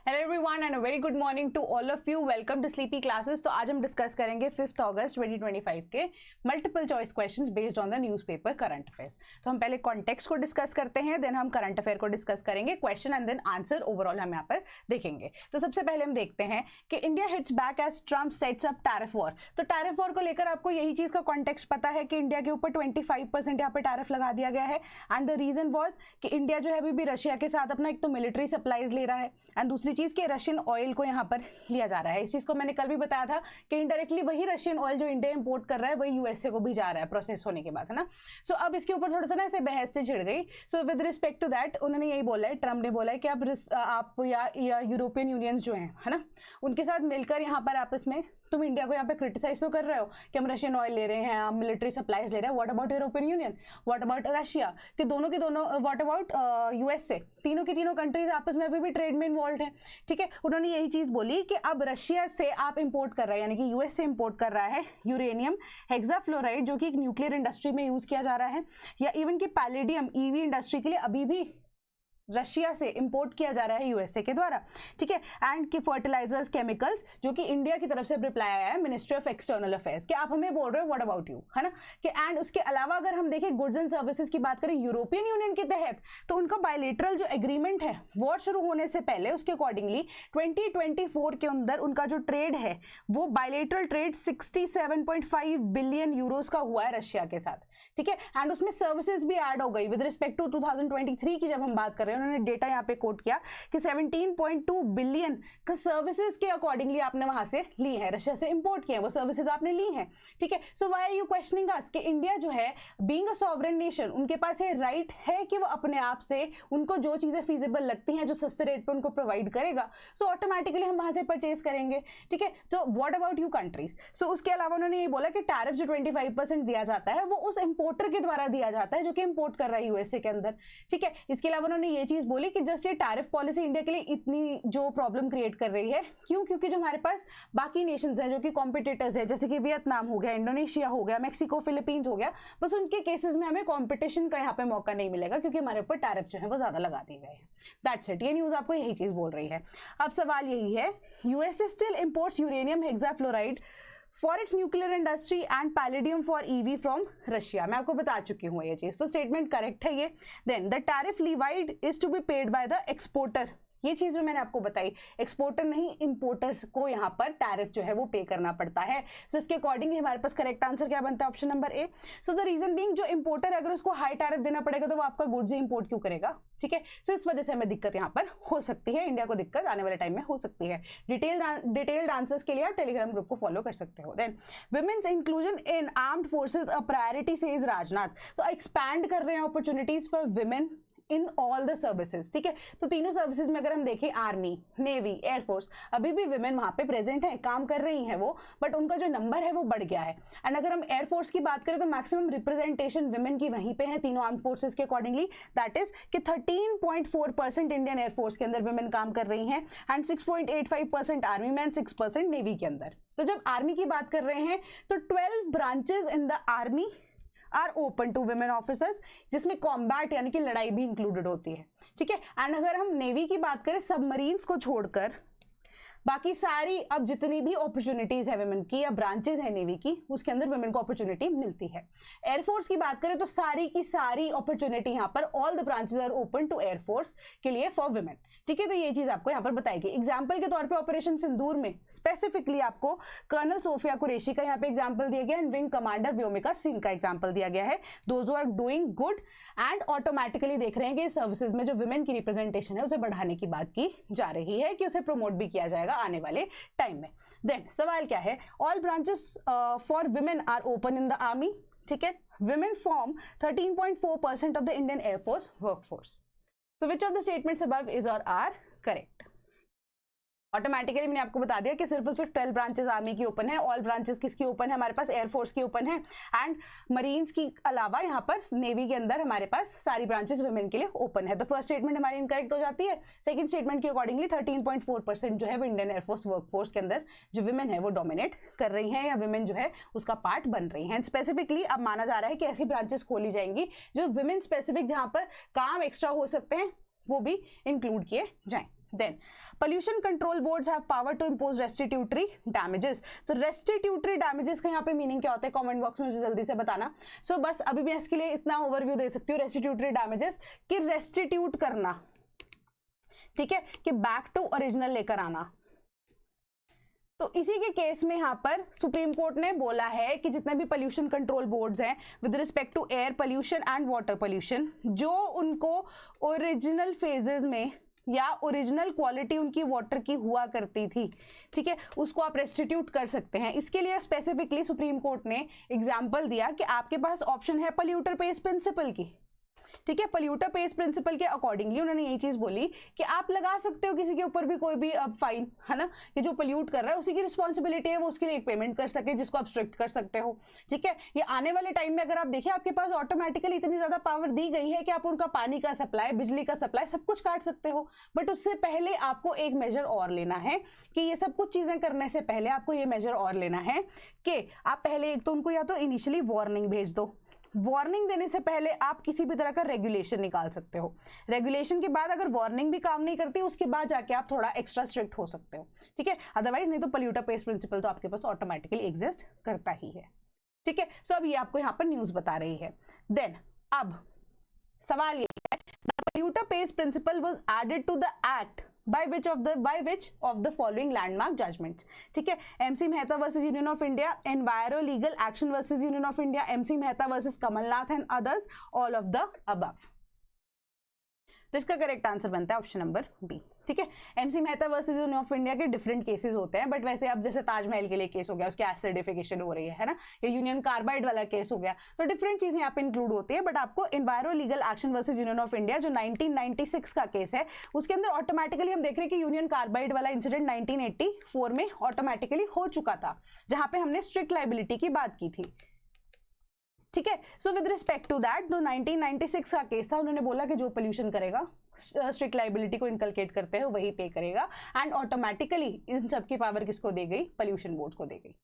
Hello everyone and a very good morning to all of you. Welcome to Sleepy Classes. तो आज हम discuss करेंगे 5 अगस्त 2025 के multiple choice questions based on the newspaper current affairs. तो हम पहले कॉन्टेक्स्ट को डिस्कस करते हैं, देन हम करंट अफेयर को डिस्कस करेंगे, question and then answer overall हम यहाँ पर देखेंगे। तो सबसे पहले हम देखते हैं कि India hits back as Trump sets up tariff war. तो टैरिफ वॉर को लेकर आपको यही चीज का कॉन्टेक्स्ट पता है कि इंडिया के ऊपर 25% यहाँ पर टैरिफ लगा दिया गया है एंड द रीजन वॉज कि इंडिया जो है अभी भी रशिया के साथ अपना एक तो मिलिट्री सप्लाईज ले रहा है एंड दूसरी चीज कि रशियन ऑयल को यहाँ पर लिया जा रहा है। इस चीज को मैंने कल भी बताया था कि इनडायरेक्टली वही रशियन ऑयल जो इंडिया इंपोर्ट कर रहा है वही यूएसए को भी जा रहा है प्रोसेस होने के बाद, है ना। सो अब इसके ऊपर थोड़ा सा ना ऐसे बहस से छिड़ गई। So with respect to that उन्होंने यही बोला है, ट्रम्प ने बोला है कि आप या यूरोपियन यूनियन जो है ना, उनके साथ मिलकर यहाँ पर आपस में तुम इंडिया को यहाँ पे क्रिटिसाइज तो कर रहे हो कि हम रशियन ऑयल ले रहे हैं, हम मिलिट्री सप्लाईज ले रहे हैं। What about European union, what about Russia, कि दोनों के दोनों, व्हाट अबाउट यूएसए, तीनों की तीनों कंट्रीज आपस में अभी भी ट्रेड में इन्वॉल्व हैं। ठीक है, उन्होंने यही चीज बोली कि अब रशिया से आप इंपोर्ट कर रहे हैं, यानी कि यूएस से इंपोर्ट कर रहा है यूरेनियम हेक्साफ्लोराइड जो कि एक न्यूक्लियर इंडस्ट्री में यूज किया जा रहा है, या इवन कि पैलेडियम ईवी इंडस्ट्री के लिए अभी भी रशिया से इंपोर्ट किया जा रहा है यूएसए के द्वारा। ठीक है, एंड की फर्टिलाइजर्स केमिकल्स जो कि इंडिया की तरफ से रिप्लाई आया है मिनिस्ट्री ऑफ एक्सटर्नल अफेयर्स कि आप हमें बोल रहे हो व्हाट अबाउट यू, है ना। कि एंड उसके अलावा अगर हम देखें गुड्स एंड सर्विसेज की बात करें यूरोपियन यूनियन के तहत, तो उनका बायलेटरल जो एग्रीमेंट है वॉर शुरू होने से पहले उसके अकॉर्डिंगली 2024 के अंदर उनका जो ट्रेड है वो बायलेटरल ट्रेड 67.5 बिलियन यूरोस का हुआ है रशिया के साथ। ठीक है, एंड उसमें सर्विसेज भी ऐड हो गई विद रिस्पेक्ट टू 2023 की जब हम बात कर रहे हैं। उन्होंने डेटा यहाँ पे कोट किया कि 17.2 बिलियन का सर्विसेज के अकॉर्डिंगली आपने वहां से ली है, रशिया से इंपोर्ट किए हैं, वो सर्विसेज आपने ली हैं। ठीक है, so why are you questioning us कि इंडिया जो है बीइंग अ सॉवरेन नेशन उनके पास ये राइट है कि वो अपने आप से उनको जो चीजें फीजिबल लगती हैं, जो सस्ते रेट पे उनको प्रोवाइड करेगा, सो ऑटोमेटिकली हम वहां से परचेज करेंगे। ठीक है, तो व्हाट अबाउट यू कंट्रीज। सो उसके अलावा उन्होंने ये बोला कि टैरिफ जो 25% दिया जाता है वो उस इंपोर्टर के द्वारा दिया जाता है जो कि इंपोर्ट कर रहा है यूएसए के अंदर। ठीक है, इसके अलावा उन्होंने ये चीज बोली कि जस्ट ये टैरिफ पॉलिसी इंडिया के लिए इतनी जो प्रॉब्लम क्रिएट कर रही है, क्यों, क्योंकि जो हमारे पास बाकी नेशंस हैं जो कि कॉम्पिटिटर्स है, जैसे कि वियतनाम हो गया, इंडोनेशिया हो गया, मैक्सिको, फिलीपींस हो गया, बस उनके केसेस में हमें कॉम्पिटिशन का यहाँ पे मौका नहीं मिलेगा क्योंकि हमारे ऊपर टैरिफ जो है वो ज्यादा लगा दिए गए हैं। दैट्स इट, ये न्यूज आपको यही चीज बोल रही है। अब सवाल यही है, USA still imports uranium hexafluoride for its nuclear industry and palladium for EV from Russia. मैं आपको बता चुकी हूँ ये चीज, तो स्टेटमेंट करेक्ट है ये। Then the tariff levied is to be paid by the exporter, ये चीज भी मैंने आपको बताई, एक्सपोर्टर नहीं इंपोर्टर्स को यहाँ पर टैरिफ जो है वो पे करना पड़ता है। सो इसके अकॉर्डिंग हमारे पास करेक्ट आंसर क्या बनता है, option number A. So the reason being जो इंपोर्टर अगर उसको हाई टैरिफ देना पड़ेगा तो वो आपका गुड्स इंपोर्ट क्यों करेगा। ठीक है, सो इस वजह से हमें दिक्कत यहाँ पर हो सकती है, इंडिया को दिक्कत आने वाले टाइम में हो सकती है। डिटेल्ड आंसर्स के लिए आप टेलीग्राम ग्रुप को फॉलो कर सकते हो। Then women's inclusion in armed forces a priority says Rajnath. तो एक्सपैंड कर रहे हैं opportunities for women in all the services. ठीक है, तो तीनों सर्विसेज में अगर हम देखें आर्मी, नेवी, एयरफोर्स, अभी भी विमेन वहां पे प्रेजेंट है, काम कर रही हैं वो, बट उनका जो नंबर है वो बढ़ गया है। एंड अगर हम एयरफोर्स की बात करें तो मैक्सिमम रिप्रेजेंटेशन विमेन की वहीं पे है तीनों आर्म फोर्सेज के अकॉर्डिंगली, दैट इज कि 13.4% इंडियन एयरफोर्स के अंदर विमेन काम कर रही हैं एंड 6.85% आर्मी में एंड 6% नेवी के अंदर। तो जब आर्मी की बात कर रहे हैं तो 12 branches in the army are open to women officers, जिसमें कॉम्बैट यानी कि लड़ाई भी इंक्लूडेड होती है। ठीक है, एंड अगर हम नेवी की बात करें सबमरीन्स को छोड़कर बाकी सारी अब जितनी भी अपॉर्चुनिटीज है वुमेन की या ब्रांचेस है नेवी की उसके अंदर वुमेन को अपॉर्चुनिटी मिलती है। एयरफोर्स की बात करें तो सारी की सारी अपॉर्चुनिटी यहाँ पर all the branches are open to air force के लिए फॉर वुमेन। ठीक है, तो ये चीज आपको यहाँ पर बताएगी। एग्जाम्पल के तौर पे ऑपरेशन सिंदूर में स्पेसिफिकली आपको कर्नल सोफिया कुरैशी का यहाँ पे एग्जाम्पल दिया गया and wing commander Vyomika Singh का एग्जाम्पल दिया गया है। Those who are doing good and automatically देख रहे हैं कि सर्विसेज में जो वुमेन की रिप्रेजेंटेशन है उसे बढ़ाने की बात की जा रही है कि उसे प्रमोट भी किया जाएगा आने वाले टाइम में। देन सवाल क्या है, all branches for women are open in the army. ठीक है, women form 13.4% of the Indian air force workforce. So which of the statements above is or are correct? Automatically मैंने आपको बता दिया कि सिर्फ और सिर्फ 12 ब्रांचेस आर्मी की ओपन है, ऑल ब्रांचेस किसकी ओपन है, हमारे पास एयरफोर्स की ओपन है एंड मरीन्स की अलावा यहाँ पर नेवी के अंदर हमारे पास सारी ब्रांचेस वुमेन के लिए ओपन है। तो फर्स्ट स्टेटमेंट हमारी इनकरेक्ट हो जाती है। सेकंड स्टेटमेंट के अकॉर्डिंगली 13.4% जो है वो इंडियन एयरफोर्स वर्कफोर्स के अंदर जो वुमेन है वो डोमिनेट कर रही हैं या वुमेन जो है उसका पार्ट बन रही हैं। स्पेसिफिकली अब माना जा रहा है कि ऐसी ब्रांचेस खोली जाएंगी जो वुमेन स्पेसिफिक जहाँ पर काम एक्स्ट्रा हो सकते हैं वो भी इंक्लूड किए जाएं। Then pollution control boards have power to impose restitutory damages. तो रेस्टिट्यूटरी डैमेजेस का यहाँ पे मीनिंग क्या होता है, कमेंट बॉक्स में मुझे जल्दी से बताना। सो बस अभी मैं इसके लिए इतना ओवरव्यू दे सकती हूँ रेस्टिट्यूटरी डैमेजेस कि रेस्टिट्यूट करना, ठीक है, कि बैक टू ओरिजिनल लेकर आना। तो इसी के केस में यहाँ पर सुप्रीम कोर्ट ने बोला है कि जितने भी पोल्यूशन कंट्रोल बोर्ड्स हैं with respect to air pollution and water pollution, जो उनको ओरिजिनल फेजेस में या ओरिजिनल क्वालिटी उनकी वाटर की हुआ करती थी, ठीक है, उसको आप रेस्टिट्यूट कर सकते हैं। इसके लिए स्पेसिफिकली सुप्रीम कोर्ट ने एग्जांपल दिया कि आपके पास ऑप्शन है पोल्यूटर पेज प्रिंसिपल की, ठीक है। पोल्यूटर पेज प्रिंसिपल के अकॉर्डिंगली उन्होंने यही चीज बोली कि आप लगा सकते हो किसी के ऊपर भी कोई भी अब फाइन, है ना, कि जो पोल्यूट कर रहा है उसी की रिस्पॉन्सिबिलिटी है, वो उसके लिए एक पेमेंट कर सके जिसको आप स्ट्रिक्ट कर सकते हो, ठीक है। ये आने वाले टाइम में अगर आप देखिए आपके पास ऑटोमेटिकली इतनी ज्यादा पावर दी गई है कि आप उनका पानी का सप्लाई, बिजली का सप्लाई सब कुछ काट सकते हो, बट उससे पहले आपको एक मेजर और लेना है कि ये सब कुछ चीजें करने से पहले आपको ये मेजर और लेना है कि आप पहले एक तो उनको या तो इनिशियली वार्निंग भेज दो, वार्निंग देने से पहले आप किसी भी तरह का रेगुलेशन निकाल सकते हो, रेगुलेशन के बाद अगर वार्निंग भी काम नहीं करती उसके बाद जाके आप थोड़ा एक्स्ट्रा स्ट्रिक्ट हो सकते हो, ठीक है। अदरवाइज नहीं तो पोल्यूटर पेज प्रिंसिपल तो आपके पास ऑटोमेटिकली एग्जिस्ट करता ही है, ठीक है। सो अब ये आपको यहाँ पर न्यूज बता रही है। देन अब सवाल ये है, the polluter pays principle was added to the act by which of the following landmark judgments, ठीक है। MC Mehta versus union of India, enviro legal action versus union of India, MC Mehta versus Kamalnath and others, all of the above. तो इसका correct answer बनता है option number B, ठीक है। MC Mehta versus union of India के different cases होते हैं, but वैसे अब जैसे ताजमहल के लिए केस हो गया, उसकी एसिडिफिकेशन हो रही है ना, या यूनियन कार्बाइड वाला केस हो गया, तो डिफरेंट चीजें यहाँ पे इंक्लूड होती है। बट आपको enviro legal action versus union of India जो 1996 का केस है, उसके अंदर ऑटोमेटिकली हम देख रहे हैं कि यूनियन कार्बाइड वाला इंसिडेंट 1984 में ऑटोमेटिकली हो चुका था, जहां पे हमने स्ट्रिक्ट लाइबिलिटी की बात की थी, ठीक है। So with respect to that जो 1996 का केस था, उन्होंने बोला कि जो पोल्यूशन करेगा स्ट्रिक्ट लाइबिलिटी को इनकलकेट करते हैं वही पे करेगा, एंड ऑटोमेटिकली इन सब की पावर किसको दी गई, पोल्यूशन बोर्ड्स को दी गई,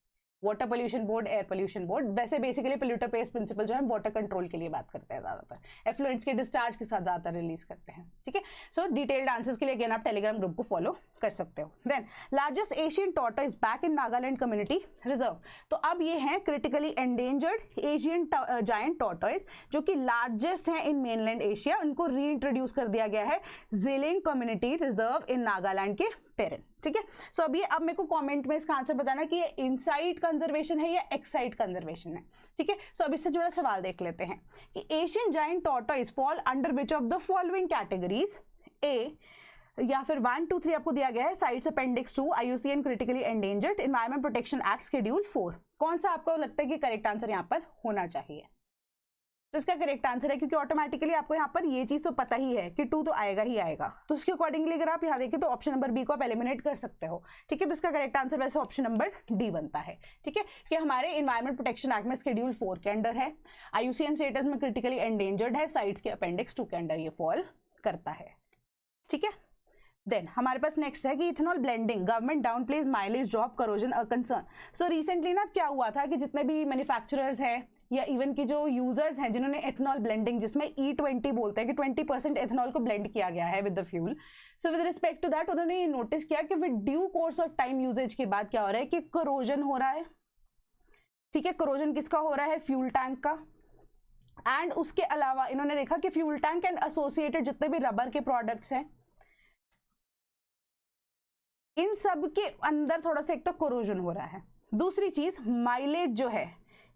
water pollution board, air pollution board. वैसे बेसिकली पोल्यूटर पेज प्रिंसिपल जो है वाटर कंट्रोल के लिए बात करते हैं, ज्यादातर एफ्लुएंट्स के डिस्चार्ज के साथ ज्यादातर रिलीज करते हैं, ठीक है। सो डिटेल्ड आंसर्स के लिए अगेन आप टेलीग्राम ग्रुप को फॉलो कर सकते हो। Then largest Asian tortoise back in Nagaland community reserve. तो अब ये हैं critically endangered Asian giant tortoise जो कि लार्जेस्ट हैं इन मेनलैंड एशिया, उनको रीइंट्रोड्यूस कर दिया गया है Zeliang community reserve in Nagaland के पेरेंट, ठीक है। सो अब मेरे को कमेंट में इसका आंसर बताना कि ये इनसाइट कंजर्वेशन है या एक्साइट कंजर्वेशन है, ठीक है। सो अब इससे जुड़ा सवाल देख लेते हैं कि Asian giant tortoise fall under which of the following categories, A या फिर 1, 2, 3 आपको दिया गया है, CITES appendix 2, IUCN critically endangered, environment protection act schedule 4, कौन सा आपको लगता है कि करेक्ट आंसर यहाँ पर होना चाहिए? तो इसका करेक्ट आंसर है, क्योंकि ऑटोमेटिकली आपको यहाँ पर ये चीज तो पता ही है कि 2 तो आएगा ही आएगा, तो उसके अकॉर्डिंगली अगर आप यहाँ देखें तो ऑप्शन नंबर बी को आप एलिमिनेट कर सकते हो, ठीक है। तो इसका करेक्ट आंसर वैसे ऑप्शन नंबर डी बनता है, ठीक है, कि हमारे एनवायरमेंट प्रोटेक्शन एक्ट में शेड्यूल 4 के अंडर है, IUCN स्टेटस में क्रिटिकली एंडेंजर्ड है, साइट्स के अपेंडिक्स 2 के अंडर ये फॉल करता है, ठीक है। देन हमारे पास नेक्स्ट है कि ethanol blending, government downplays mileage drop corrosion a concern. So recently ना क्या हुआ था कि जितने भी मैन्युफैक्चरर्स हैं या इवन की जो यूजर्स हैं जिन्होंने एथेनॉल ब्लेंडिंग, जिसमें E20 बोलते हैं कि 20% एथेनॉल को ब्लेंड किया गया है with the fuel, so with respect to that उन्होंने ये नोटिस किया कि with due course of time usages के बाद क्या हो रहा है कि करोजन हो रहा है, ठीक है। करोजन किसका हो रहा है? फ्यूल टैंक का। एंड उसके अलावा इन्होंने देखा कि फ्यूल टैंक एंड एसोसिएटेड जितने भी रबर के प्रोडक्ट्स हैं, इन सब के अंदर थोड़ा सा एक तो कोरोजन हो रहा है, दूसरी चीज माइलेज जो है,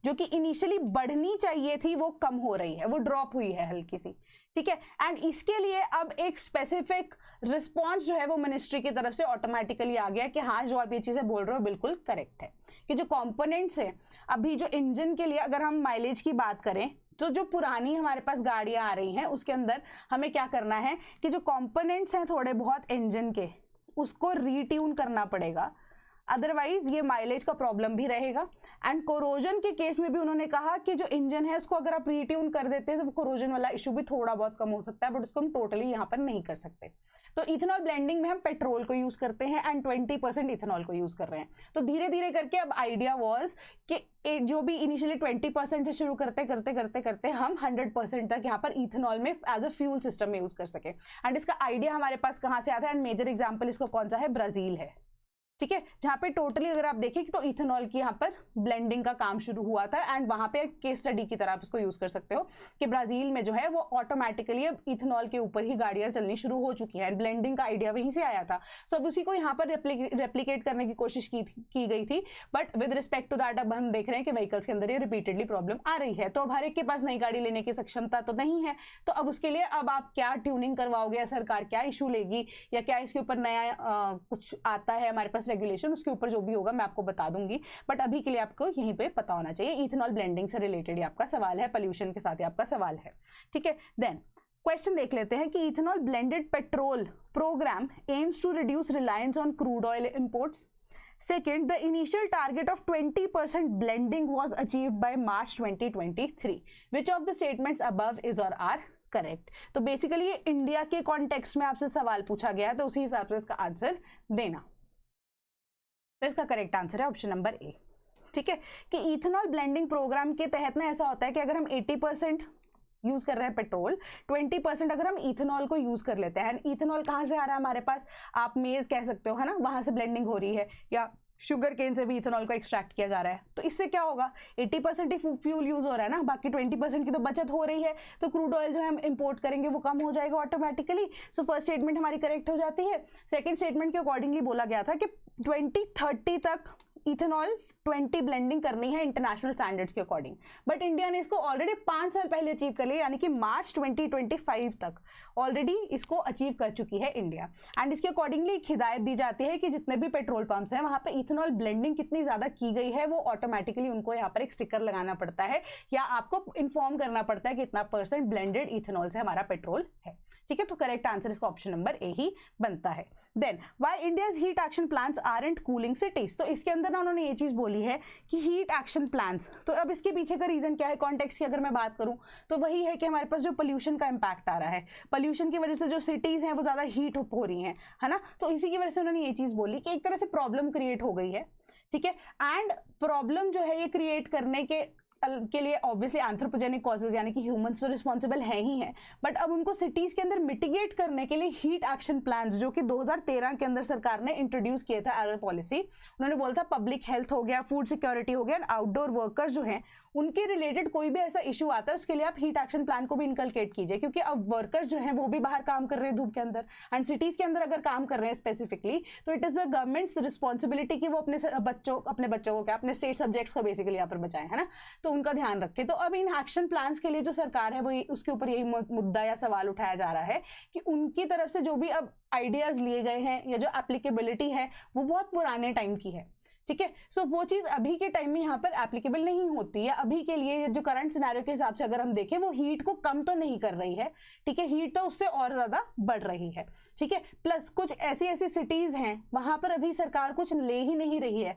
जो कि इनिशियली बढ़नी चाहिए थी वो कम हो रही है, वो ड्रॉप हुई है हल्की सी, ठीक है। एंड इसके लिए अब एक स्पेसिफिक रिस्पॉन्स जो है वो मिनिस्ट्री की तरफ से ऑटोमेटिकली आ गया कि हाँ जो आप ये चीजें बोल रहे हो बिल्कुल करेक्ट है, कि जो कंपोनेंट्स है अभी जो इंजन के लिए अगर हम माइलेज की बात करें तो जो पुरानी हमारे पास गाड़ियां आ रही हैं उसके अंदर हमें क्या करना है कि जो कंपोनेंट्स हैं थोड़े बहुत इंजन के, उसको रीट्यून करना पड़ेगा, अदरवाइज ये माइलेज का प्रॉब्लम भी रहेगा। एंड कोरोजन के केस में भी उन्होंने कहा कि जो इंजन है उसको अगर आप रीट्यून कर देते हैं तो कोरोजन वाला इशू भी थोड़ा बहुत कम हो सकता है, बट उसको हम टोटली यहाँ पर नहीं कर सकते। तो इथेनॉल ब्लेंडिंग में हम पेट्रोल को यूज करते हैं एंड 20% इथेनॉल को यूज कर रहे हैं। तो धीरे धीरे करके अब आइडिया वाज कि जो भी इनिशियली 20% से शुरू करते करते करते करते हम 100% तक यहाँ पर इथेनॉल में एज अ फ्यूल सिस्टम में यूज कर सके। एंड इसका आइडिया हमारे पास कहाँ से आता है, एंड मेजर एग्जाम्पल इसको कौन सा है, ब्राजील है। ठीक है, जहां पे टोटली अगर आप देखें तो इथेनॉल की यहाँ पर ब्लेंडिंग का काम शुरू हुआ था एंड वहां पे केस स्टडी की तरह आप इसको यूज कर सकते हो कि ब्राजील में जो है वो ऑटोमेटिकली अब इथेनॉल के ऊपर ही गाड़ियां चलनी शुरू हो चुकी हैं। ब्लेंडिंग का आइडिया वहीं से आया था। सो अब उसी को यहाँ पर रेप्लीकेट करने की कोशिश की गई थी, but with respect to that अब हम देख रहे हैं कि व्हीकल्स के अंदर ये रिपीटेडली प्रॉब्लम आ रही है। तो अब हर एक के पास नई गाड़ी लेने की सक्षमता तो नहीं है, तो अब उसके लिए अब आप क्या ट्यूनिंग करवाओगे या सरकार क्या इशू लेगी या क्या इसके ऊपर नया कुछ आता है हमारे पास रेगुलेशन, उसके ऊपर जो भी होगा मैं आपको बता दूंगी। बट अभी के लिए आपको यहीं पे पता होना चाहिए, इथेनॉल ब्लेंडिंग से रिलेटेड ही आपका सवाल है, पोल्यूशन के साथ ही आपका सवाल है। ठीक है, देन क्वेश्चन देख लेते हैं कि ethanol blended petrol programme aims to reduce reliance on crude oil imports. Second, the initial target of 20% blending was achieved by March 2023. Which of the statements above is or are correct? तो basically ये India के context में आपसे सवाल पूछा गया है, तो उसी हिसाब से इसका आंसर देना। तो इसका करेक्ट आंसर है ऑप्शन नंबर ए। ठीक है, कि इथेनॉल ब्लेंडिंग प्रोग्राम के तहत ना ऐसा होता है कि अगर हम 80% यूज कर रहे हैं पेट्रोल, 20% अगर हम इथेनॉल को यूज कर लेते हैं, इथेनॉल कहाँ से आ रहा है हमारे पास, आप मेज कह सकते हो है ना, वहां से ब्लेंडिंग हो रही है, या शुगर केन से भी इथेनॉल को एक्सट्रैक्ट किया जा रहा है। तो इससे क्या होगा, 80% ही फ्यूल यूज हो रहा है ना, बाकी 20% की तो बचत हो रही है, तो क्रूड ऑयल जो है हम इंपोर्ट करेंगे वो कम हो जाएगा ऑटोमेटिकली। सो फर्स्ट स्टेटमेंट हमारी करेक्ट हो जाती है। सेकंड स्टेटमेंट के अकॉर्डिंगली बोला गया था कि 2030 तक इथेनॉल 20 ब्लेंडिंग करनी है इंटरनेशनल स्टैंडर्ड्स के अकॉर्डिंग, बट इंडिया ने इसको ऑलरेडी 5 साल पहले अचीव कर लिया, यानी कि मार्च 2025 तक ऑलरेडी इसको अचीव कर चुकी है इंडिया। एंड इसके अकॉर्डिंगली एक हिदायत दी जाती है कि जितने भी पेट्रोल पंप्स हैं वहां पे इथेनॉल ब्लेंडिंग कितनी ज्यादा की गई है वो ऑटोमेटिकली उनको यहाँ पर एक स्टिकर लगाना पड़ता है या आपको इन्फॉर्म करना पड़ता है कि इतना % ब्लेंडेड इथेनॉल से हमारा पेट्रोल है। ठीक है, तो करेक्ट आंसर इसका ऑप्शन नंबर ए ही बनता है। Then why India's heat action plans aren't cooling cities, तो इसके अंदर ना उन्होंने ये चीज बोली है कि हीट एक्शन प्लान्स, तो अब इसके पीछे का रीजन क्या है, कॉन्टेक्स्ट की अगर मैं बात करूं तो वही है कि हमारे पास जो पोल्यूशन का इंपैक्ट आ रहा है, पोल्यूशन की वजह से जो सिटीज हैं वो ज्यादा हीट हो रही हैं, है ना, तो इसी की वजह से उन्होंने ये चीज बोली कि एक तरह से प्रॉब्लम क्रिएट हो गई है। ठीक है, एंड प्रॉब्लम जो है ये क्रिएट करने के लिए ऑब्वियसली एंथ्रोपोजेनिक कॉजेज यानी कि ह्यूमंस तो रिस्पॉन्सिबल है ही है, बट अब उनको सिटीज के अंदर मिटिगेट करने के लिए हीट एक्शन प्लान्स जो कि 2013 के अंदर सरकार ने इंट्रोड्यूस किया था एज अ पॉलिसी, उन्होंने बोला था पब्लिक हेल्थ हो गया, फूड सिक्योरिटी हो गया, आउटडोर वर्कर्स जो हैं उनके रिलेटेड कोई भी ऐसा इशू आता है उसके लिए आप हीट एक्शन प्लान को भी इनकलकेट कीजिए, क्योंकि अब वर्कर्स जो हैं वो भी बाहर काम कर रहे हैं धूप के अंदर, एंड सिटीज के अंदर अगर काम कर रहे हैं स्पेसिफिकली तो it is the governments responsibility कि वो अपने बच्चों को क्या अपने स्टेट सब्जेक्ट्स को बेसिकली यहाँ पर बचाएं, है ना, तो उनका ध्यान रखें। तो अब इन एक्शन प्लान्स के लिए जो सरकार है वो उसके ऊपर यही मुद्दा या सवाल उठाया जा रहा है कि उनकी तरफ से जो भी अब आइडियाज लिए गए हैं या जो एप्लीकेबिलिटी है वो बहुत पुराने टाइम की है। ठीक है, सो वो चीज अभी के टाइम में यहाँ पर एप्लीकेबल नहीं होती है। अभी के लिए जो करंट सिनेरियो के हिसाब से अगर हम देखें वो हीट को कम तो नहीं कर रही है, ठीक है, हीट तो उससे और ज्यादा बढ़ रही है। ठीक है, प्लस कुछ ऐसी सिटीज हैं वहां पर अभी सरकार कुछ ले ही नहीं रही है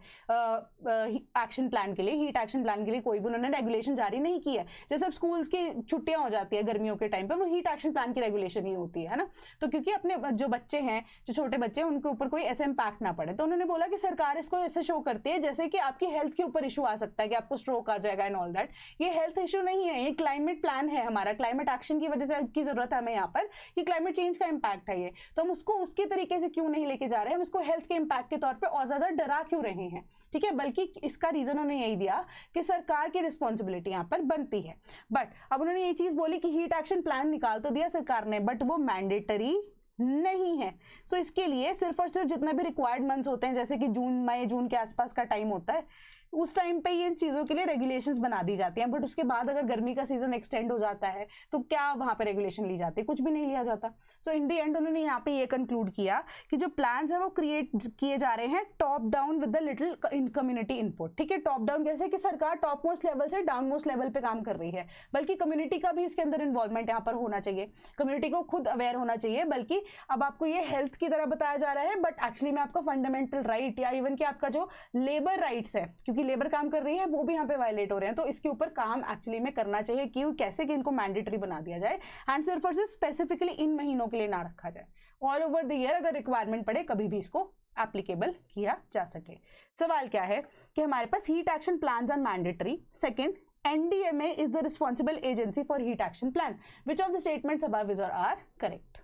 एक्शन प्लान के लिए, हीट एक्शन प्लान के लिए कोई भी उन्होंने रेगुलेशन जारी नहीं की है। जैसे अब स्कूल्स की छुट्टियां हो जाती है गर्मियों के टाइम पे, वो हीट एक्शन प्लान की रेगुलेशन ही होती है ना, तो क्योंकि अपने जो बच्चे हैं, जो छोटे बच्चे हैं, उनके ऊपर कोई ऐसा इंपैक्ट ना पड़े, तो उन्होंने बोला कि सरकार इसको ऐसे शो करती है जैसे कि आपकी हेल्थ के ऊपर इशू आ सकता है कि आपको स्ट्रोक आ जाएगा एंड ऑल दैट। ये हेल्थ इशू नहीं है, ये क्लाइमेट प्लान है हमारा, क्लाइमेट एक्शन की वजह से की जरूरत है हमें यहाँ पर, ये क्लाइमेट चेंज का इंपैक्ट है ये, तो हम उसको उसके तरीके से क्यों नहीं लेके जा रहे हैं, हम इसको हेल्थ के इंपैक्ट के तौर पे और ज्यादा डरा क्यों रहे हैं। ठीक है, बल्कि इसका रीजन उन्होंने यही दिया कि सरकार की रिस्पॉन्सिबिलिटी यहाँ पर बनती है। बट अब उन्होंने ये चीज बोली कि हीट एक्शन प्लान निकाल तो दिया सरकार ने, बट वो मैंडेटरी नहीं है। सो इसके लिए सिर्फ और सिर्फ जितने भी रिक्वायर्ड मंथ्स होते हैं, जैसे कि मई जून के आसपास का टाइम होता है, उस टाइम पे ये चीजों के लिए रेगुलेशंस बना दी जाती हैं, बट उसके बाद अगर गर्मी का सीजन एक्सटेंड हो जाता है तो क्या वहां पे रेगुलेशन ली जाती है, कुछ भी नहीं लिया जाता। सो इन दी एंड उन्होंने यहाँ पे ये कंक्लूड किया कि जो प्लान्स है वो क्रिएट किए जा रहे हैं top down with the little community input. ठीक है, टॉप डाउन कैसे कि सरकार टॉप मोस्ट लेवल से डाउन मोस्ट लेवल पे काम कर रही है, बल्कि कम्युनिटी का भी इसके अंदर इन्वॉल्वमेंट यहाँ पर होना चाहिए, कम्युनिटी को खुद अवेयर होना चाहिए। बल्कि अब आपको ये हेल्थ की तरह बताया जा रहा है, बट एक्चुअली में आपका फंडामेंटल राइट या इवन कि आपका जो लेबर राइट्स है, क्योंकि जिनकी लेबर काम कर रही है वो भी यहाँ पे वायलेट हो रहे हैं, तो इसके ऊपर काम एक्चुअली में करना चाहिए। क्यों, कैसे कि इनको मैंडेटरी बना दिया जाए एंड सिर्फ और सिर्फ स्पेसिफिकली इन महीनों के लिए ना रखा जाए, ऑल ओवर द ईयर अगर रिक्वायरमेंट पड़े कभी भी इसको एप्लीकेबल किया जा सके। सवाल क्या है कि हमारे पास heat action plans are mandatory. Second, NDMA is the responsible agency for heat action plan. Which of the statements above is or are correct?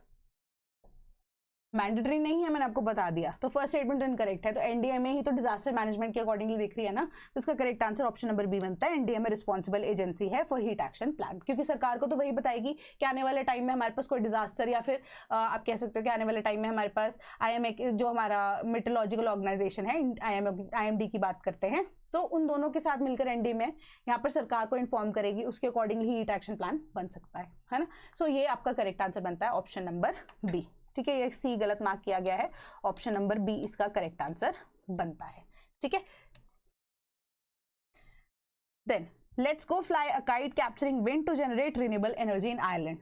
Mandatory नहीं है, मैंने आपको बता दिया, तो फर्स्ट स्टेटमेंट इनकरेक्ट है। तो एनडीएमए ही तो डिजास्टर मैनेजमेंट के अकॉर्डिंगली देख रही है ना, तो इसका correct answer option number B बनता है। एनडीएमए रिस्पॉन्सिबल एजेंसी है फॉर हीट एक्शन प्लान, क्योंकि सरकार को तो वही बताएगी कि आने वाले टाइम में हमारे पास कोई डिजास्टर या फिर आप कह सकते हो कि आने वाले टाइम में हमारे पास IMA जो हमारा मेट्रोलॉजिकल ऑर्गेनाइजेशन है, IMD की बात करते हैं, तो उन दोनों के साथ मिलकर एनडीएमए यहाँ पर सरकार को इन्फॉर्म करेगी, उसके अकॉर्डिंगली हीट एक्शन प्लान बन सकता है ना। सो ये आपका करेक्ट आंसर बनता है ऑप्शन नंबर बी। ठीक है, ये सी गलत मार्क किया गया है, ऑप्शन नंबर बी इसका करेक्ट आंसर बनता है। ठीक है, then let's go fly a kite capturing wind to generate renewable energy in Ireland.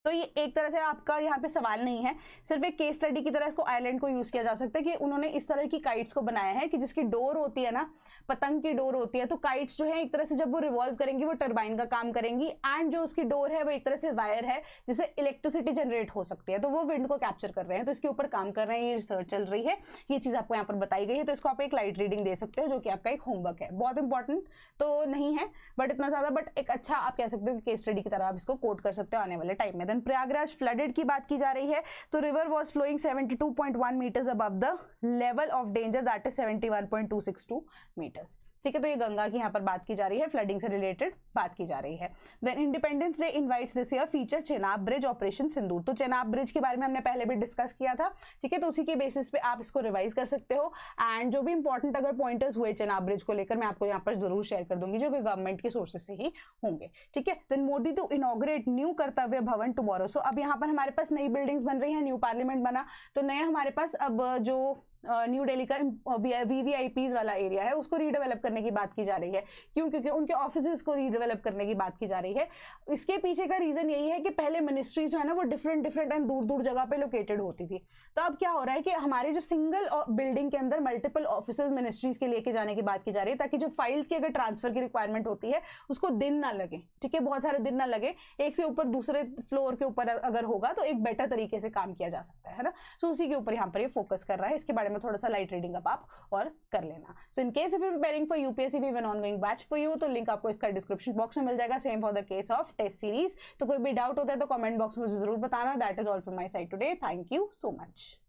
तो ये एक तरह से आपका यहाँ पे सवाल नहीं है, सिर्फ एक केस स्टडी की तरह इसको आयरलैंड को यूज किया जा सकता है कि उन्होंने इस तरह की काइट्स को बनाया है कि जिसकी डोर होती है ना, पतंग की डोर होती है, तो काइट्स जो है एक तरह से जब वो रिवॉल्व करेंगी वो टरबाइन का काम करेंगी, एंड जो उसकी डोर है वो एक तरह से वायर है जिससे इलेक्ट्रिसिटी जनरेट हो सकती है, तो वो विंड को कैप्चर कर रहे हैं, तो इसके ऊपर काम कर रहे हैं, ये रिसर्च चल रही है, ये चीज आपको यहाँ पर बताई गई है। तो इसको आप एक लाइट रीडिंग दे सकते हो, जो कि आपका एक होमवर्क है, बहुत इंपॉर्टेंट तो नहीं है बट इतना ज्यादा, बट एक अच्छा आप कह सकते हो कि केस स्टडी की तरह आप इसको कोट कर सकते हो आने वाले टाइम में। देन प्रयागराज फ्लडेड की बात की जा रही है, तो river was flowing 72.1 metres above the level of danger, that is 71.262 metres. ठीक है, तो ये गंगा की यहाँ पर बात की जा रही है, फ्लडिंग से रिलेटेड बात की जा रही है। Then Independence Day invites this year feature Chenab bridge operation Sindoor. तो चेनाब ब्रिज के बारे में हमने पहले भी डिस्कस किया था, ठीक है, तो उसी के बेसिस पे आप इसको रिवाइज कर सकते हो, एंड जो भी इंपॉर्टेंट अगर पॉइंटर्स हुए चेनाब ब्रिज को लेकर मैं आपको यहाँ पर जरूर शेयर कर दूंगी, जो कि गवर्नमेंट के सोर्सेस से ही होंगे। ठीक है, then Modi to inaugurate new Kartavya Bhavan tomorrow. सो अब यहाँ पर हमारे पास नई बिल्डिंग्स बन रही है, न्यू पार्लियामेंट बना, तो नया हमारे पास अब जो न्यू दिल्ली का VVIPs वाला एरिया है उसको रीडेवलप करने की बात की जा रही है। क्यों? क्योंकि उनके ऑफिसेज को रीडेवलप करने की बात की जा रही है। इसके पीछे का रीजन यही है कि पहले मिनिस्ट्रीज जो है ना वो डिफरेंट एंड दूर दूर जगह पे लोकेटेड होती थी, तो अब क्या हो रहा है कि हमारे जो सिंगल बिल्डिंग के अंदर मल्टीपल ऑफिसेज मिनिस्ट्रीज के लेके जाने की बात की जा रही है, ताकि जो फाइल्स की अगर ट्रांसफर की रिक्वायरमेंट होती है उसको दिन ना लगे। ठीक है, बहुत सारे दिन ना लगे, एक से ऊपर दूसरे फ्लोर के ऊपर अगर होगा तो एक बेटर तरीके से काम किया जा सकता है ना। सो उसी के ऊपर यहाँ पर ये फोकस कर रहा है, इसके बारे में थोड़ा सा लाइट रीडिंग अप आप और कर लेना। So in case if you preparing for UPSC we one ongoing batch for you, तो लिंक आपको इसका डिस्क्रिप्शन बॉक्स में मिल जाएगा, same for the case of test series. तो कोई भी डाउट होता है तो कमेंट बॉक्स में जरूर बताना। That is all from my side today, thank you so much.